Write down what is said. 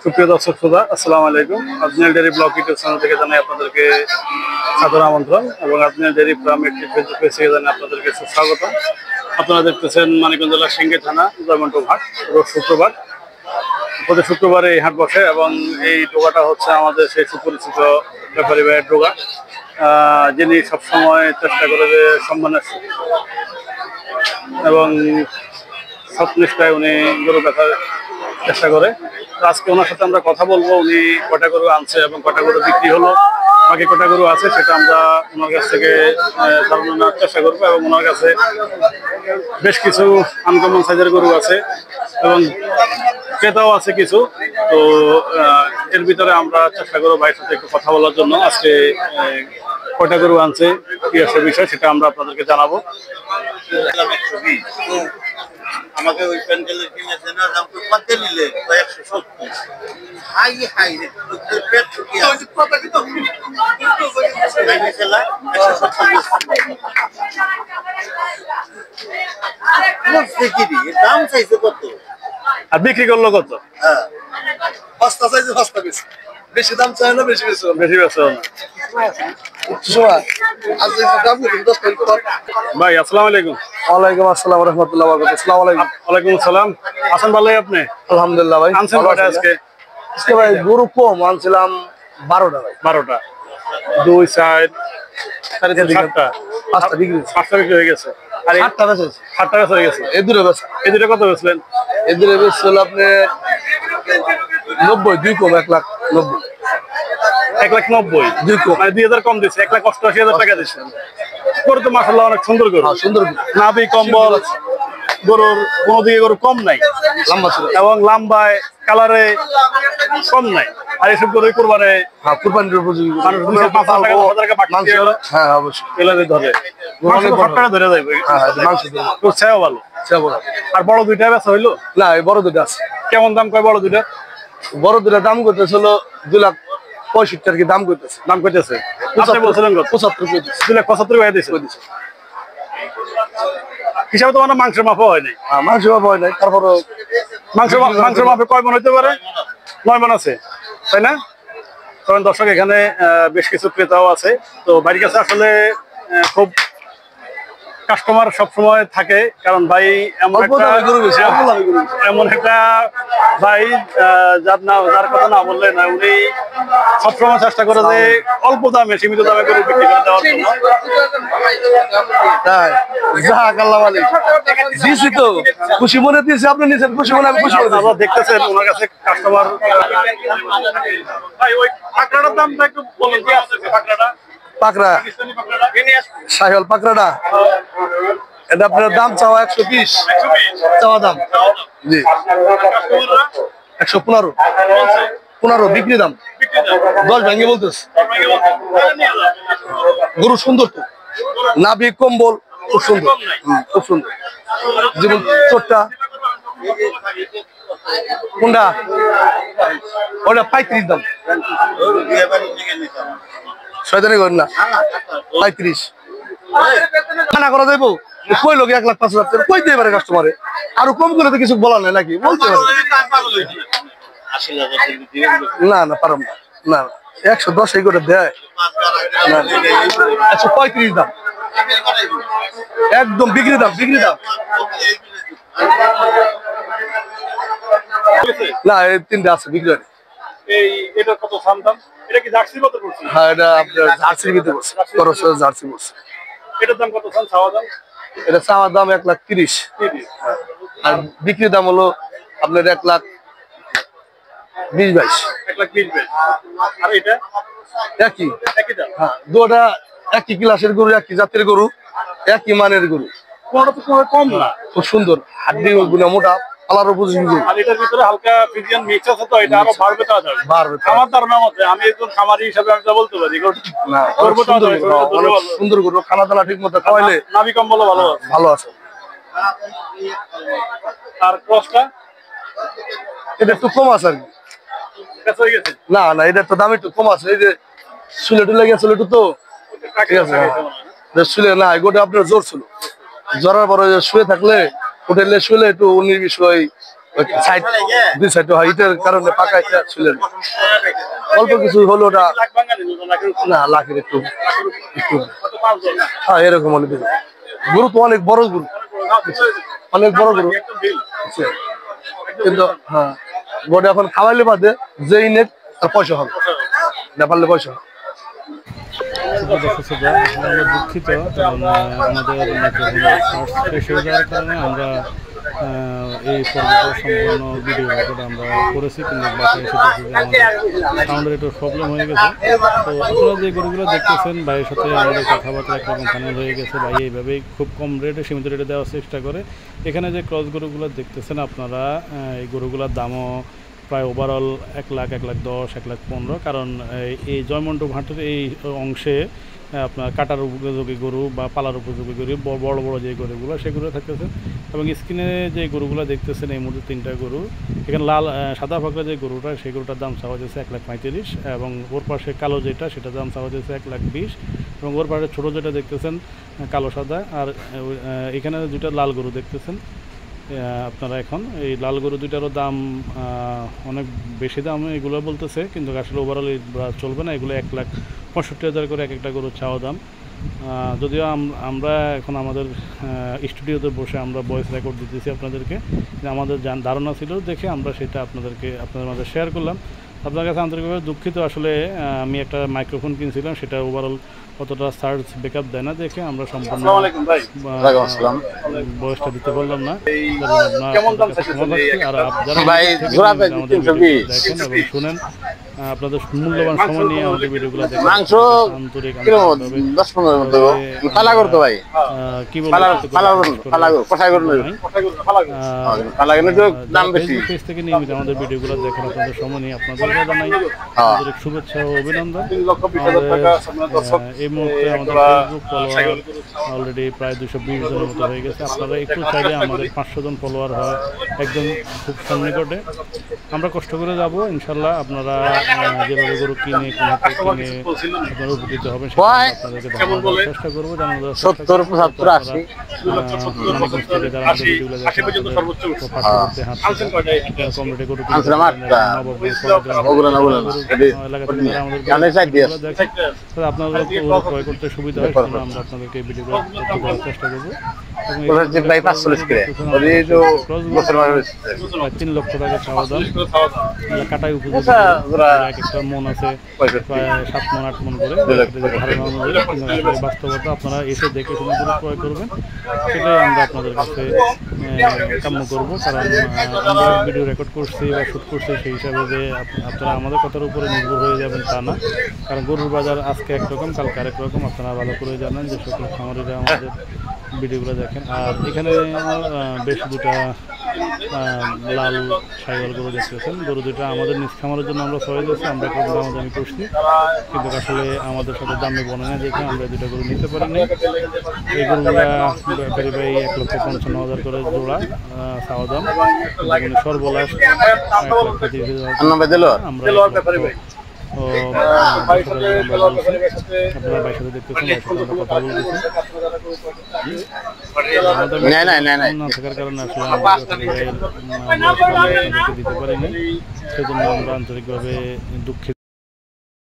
সুপ্রিয় দর্শক শ্রোতা, আসসালামু আলাইকুম। Azmira dairy blog YouTube channel থেকে জানাই আপনাদেরকে সাদর আমন্ত্রণ এবং আজমিরা ডেইরি ফার্ম একটি ফেসবুক পেজ থেকে জানাই আপনাদেরকে সুস্বাগত। আপনারা দেখতেছেন মানিকগঞ্জ জেলার সিংড়ি থানা জয়মন্টপ হাট, রোজ শুক্রবার। প্রতি শুক্রবারে এই হাট বসে এবং এই ডোগাটা হচ্ছে আমাদের সেই সুপরিচিত ব্যাপারী ভাইয়ের ডোগা, যিনি সবসময় চেষ্টা করে যে সম্মানের এবং সৎনিষ্ঠায় উনি গরু বেচার চেষ্টা করে। আজকে ওনার সাথে আমরা কথা বলবো, উনি কটা গরু আনছে এবং কটা গরু বিক্রি হলো, বাকি কটা গরু আছে সেটা আমরা ওনার কাছ থেকে জানানোর চেষ্টা করবো। এবং ওনার কাছে বেশ কিছু আনকমন সাইজের গরু আছে এবং ক্রেতাও আছে কিছু। তো এর ভিতরে আমরা চেষ্টা করবো ভাইয়ের সাথে একটু কথা বলার জন্য। আজকে কয়টা গরু আনছে, কি আছে বিষয়, সেটা আমরা আপনাদেরকে জানাবো। আমাকে ওই প্যান্ডেলের কিনেছে না, দাম তো কত নিলে? 170। হাই হাই রে, তোর পেট কি আছে? কথা কি তো লাইনে চলা 170। দাম চাইছে কত আর বিক্রি করলো কত? হ্যাঁ, সস্তা চাইছে, সস্তা বেশি। বেশি দাম চাই না, বেশি বেশি বেশি বেশি না। ভাই আসসালামু আলাইকুম। ওয়ালাইকুম আসসালাম ওয়া রাহমাতুল্লাহি ওয়া বারাকাতুহু। আসসালামু আলাইকুম। ওয়ালাইকুম আসসালাম। আছেন ভালো আপনি? আলহামদুলিল্লাহ ভাই। আনছেন কয়টা আজকে? আজকে ভাই গরু কম আনছিলাম 12টা ভাই। 12টা, 2 4 7টা, 5টা বিক্রি হয়েছে। 5টা বিক্রি হয়ে গেছে। আর 8টা বেচেছে। 7টা বেচা হয়ে গেছে। এই দুটো বেচা। এই দুটো কত বেচলেন? এই দুটো বেচছিল আপনি 90, 2 কম 1,90,000। 1,90,000, 2 কম, মানে 2,000 কম দিচ্ছে, 1,88,000 টাকা দিচ্ছে। গরু তো মাশাআল্লাহ অনেক সুন্দর গরু, সুন্দর নাভি কম্বল, গরুর কোনো দিকে গরু কম নাই, লম্বা ছিল এবং লম্বায় কালারে কম নাই। আর এসব গরু কোরবানে কুরবানির উপযোগী। মানুষ 5,000 টাকা 10,000 টাকা মাংস, হ্যাঁ অবশ্যই এলাকায় ধরে টাকা ধরে যাবে। মাংস তোর ছায়াও ভালো। আর বড় দুইটা বেচা হইলো না, এই বড় দুটো আছে। কেমন দাম কয় বড় দুইটা? বড় দুটো দাম করতেছিল 2,65,000 আর কি দাম করতেছে। দাম কইতেছে আপনি বলছিলেন কত? 75 কইতেছে। 2,75,000 টাকা দিয়েছে। হিসাবে তো মানে মাংসের মাপও হয় নাই। মাংস ভয় নাই, তারপরে মাংসের মাপে কয় মন হইতে পারে? 9 মন আছে, তাই না? কারণ দর্শক এখানে বেশ কিছু ক্রেতাও আছে। তো বাড়ির কাছে আসলে খুব কাস্টমার সবসময় থাকে, কারণ ভাই এমন একটা ভাই যার কথা না বললে না, উনি সবসময় চেষ্টা করে যে অল্প দামে সীমিত দামে করে বিক্রি করে দেওয়ার জন্য। খুশি মনে দিয়েছে, আপনি নিয়েছেন খুশি মনে, আমি খুশি মনে। আপনারা দেখতেছেন ওনার কাছে কাস্টমার। ভাই ওই পাকড়াটার দামটা একটু বলুন, কি আছে পাকড়াটা? পাকড়া শাহিওয়াল পাকড়াটা, এটা আপনার দাম চাওয়া 120, চাওয়া দাম জি 115 বিক্রি দাম। 10 ভেঙে বলতেছে। গরু সুন্দর তো, নাভি কম্বল খুব সুন্দর, খুব সুন্দর। যেমন চোরটা কোনটা, ওটা 35 দাম। শয়তানি করেন না, 35 খানা করা যাইব। কই লোক 1,05,000 কই দিতে পারে কাস্টমারে? আরো কম করে তো কিছু বলার নাই নাকি, বলতে পারে। না না পারম না, না 110 এই করে দেয় না। 135 দাম একদম বিক্রি দাম, বিক্রি দাম। না এই 3টা আছে বিক্রি। এই এটা কত দাম? এটা কি জার্সি কত পড়ছে? হ্যাঁ, এটা আপনার জার্সির ভিতরে পড়ছে, খরচ জার্সি পড়ছে। এটার দাম কত চাওয়া দাম? এটা চাওয়া দাম 1,30,000 আর বিক্রি দাম হলো আপনার 1,20,22,000। 1,20,22,000। আর এটা একই দাম? হ্যাঁ, দুটো একই ক্লাসের গরু, একই জাতের গরু, একই মানের গরু। কোনটা তো কম না, খুব সুন্দর, হাড্ডি গুলো মোটা, কালার উপযোগী। আর এটার ভিতরে হালকা ফ্রিজিয়ান মিক্স আছে, তো এটা আরো বাড়বে। বাড়বে আমার ধারণা মতে, আমি একজন খামারি হিসেবে আমি বলতে পারি না, সুন্দর গরু, খানা দানা ঠিক মতো খাওয়াইলে নাভি কম্বল ভালো আছে। আর ক্রসটা এটা একটু কম আছে আর কি। না না, এটা তো দাম একটু কম আছে। এই যে চুলে টুলে গেছিল একটু, তো ঠিক আছে। চুলে না, গোটা আপনার জোর ছিল, জ্বরের পরে শুয়ে থাকলে হোটেলে শুলে একটু 19-20 হয় সাইড দুই সাইড হয় এটার কারণে পাকা এটা শুলেন অল্প কিছু হলো ওটা না লাখের একটু একটু হ্যাঁ এরকম হলে দেবে গরু তো অনেক বড় গরু অনেক বড় গরু কিন্তু হ্যাঁ গোটা এখন খাওয়াইলে বাদে যেই নেট তার পয়সা হবে না পারলে পয়সা হবে আমরা দুঃখিত কারণ আমাদের শেষ হয়ে যাওয়ার কারণে আমরা এই পর্বটা সম্পূর্ণ ভিডিও রেকর্ড আমরা করেছি কিন্তু বাসায় এসে দেখি যে আমাদের সাউন্ডের একটু প্রবলেম হয়ে গেছে তো আপনারা যে গরুগুলো দেখতেছেন ভাইয়ের সাথে আমাদের কথাবার্তা একরকম ফাইনাল হয়ে গেছে ভাই এইভাবেই খুব কম রেটে সীমিত রেটে দেওয়ার চেষ্টা করে এখানে যে ক্রস গরুগুলো দেখতেছেন আপনারা এই গরুগুলোর দামও প্রায় ওভারঅল 1,10,000, 1,15,000 কারণ এই জয়মন্টু ঘাটের এই অংশে আপনার কাটার উপযোগী গরু বা পালার উপযোগী গরু বড় বড় যে গরুগুলো সেগুলো থাকতেছে এবং স্ক্রিনে যে গরুগুলো দেখতেছেন এই মুহূর্তে 3টা গরু এখানে লাল সাদা ফাঁকড়া যে গরুটা সেই গরুটার দাম চাওয়া যাচ্ছে 1,35,000 এবং ওর পাশে কালো যেটা সেটার দাম চাওয়া যাচ্ছে 1,20,000 এবং ওর পাশে ছোটো যেটা দেখতেছেন কালো সাদা আর এখানে 2টা লাল গরু দেখতেছেন আপনারা এখন এই লাল গরু দুইটারও দাম অনেক বেশি দাম এগুলো বলতেছে কিন্তু আসলে ওভারঅল চলবে না এগুলো 1,65,000 করে এক একটা গরুর চাওয়া দাম যদিও আমরা এখন আমাদের স্টুডিওতে বসে আমরা ভয়েস রেকর্ড দিতেছি আপনাদেরকে আমাদের ধারণা ছিল দেখে আমরা সেটা আপনাদের মাঝে শেয়ার করলাম আপনার কাছে আন্তরিকভাবে দুঃখিত আসলে আমি একটা মাইক্রোফোন কিনছিলাম সেটা ওভারঅল কতটা সার্চ ব্যাকআপ দেয় না দেখে আমরা সম্পূর্ণ বয়সটা দিতে পারলাম না আর দেখেন এবং শুনেন আপনাদের মূল্যবান সময় নিয়ে আমাদের ভিডিওগুলো দেখেন আন্তরিক কি পেজ থেকে নিয়মিত আমাদের ভিডিওগুলো দেখেন আপনাদের সময় নিয়ে আপনাদের জানাই আন্তরিক শুভেচ্ছা ও অভিনন্দন এই মুহূর্তে আমাদের ফেসবুক ফলোয়ার অলরেডি প্রায় 220 জনের মতো হয়ে গেছে আপনারা একটু চাইলে আমাদের 500 জন ফলোয়ার হয় একদম খুব সন্নিকটে আমরা কষ্ট করে যাব ইনশাল্লাহ আপনারা যেভাবে গরু কিনে আপনারা উপকৃত হবেন আপনাদেরকে দেখানোর চেষ্টা করবো জানানোর 70-75-80 কম রেটে গরু আপনারা ক্রয় করতে সুবিধা হয় আমরা আপনাদেরকে ভিডিও দেওয়ার চেষ্টা করবো 3 লক্ষ টাকা চাওয়া দাম কাটাই উপযোগী এক একটা মন আছে প্রায় 7 মন 8 মন করে ধারণা অনুযায়ী কিন্তু আসলে বাস্তবতা আপনারা এসে দেখে শুনে ক্রয় করবেন সেটাই আমরা আপনাদের কাছে কাম্য করবো কারণ আমরা ভিডিও রেকর্ড করছি বা শ্যুট করছি সেই হিসাবে যে আপনারা আমাদের কথার উপরে নির্ভর হয়ে যাবেন তা না কারণ গরুর বাজার আজকে একরকম কালকে আরেক রকম আপনারা ভালো করে জানেন যে সকল খামারিরা আমাদের ভিডিওগুলো দেখেন আর এখানে বেশ 2টা লাল সাইওয়াল গরু দেখতেছেন গরু দুটা আমাদের নিজ খামারের জন্য আমরা সবাই দিয়েছি আমরা কম দামি করছি কিন্তু আসলে আমাদের সাথে দামে বনে দেখে আমরা 2টা গরু নিতে পারিনি এই গরুগুলা ব্যাপারী ভাই 1,55,000 করে জোড়া চাওয়া দাম সর্বলাশ 1,30,000 আমরা আপনারা বাইর সাথে দেখতেছেন কথা বলতেছি না থাকার কারণে আসলে দিতে পারিনি সেজন্য আমরা আন্তরিকভাবে দুঃখিত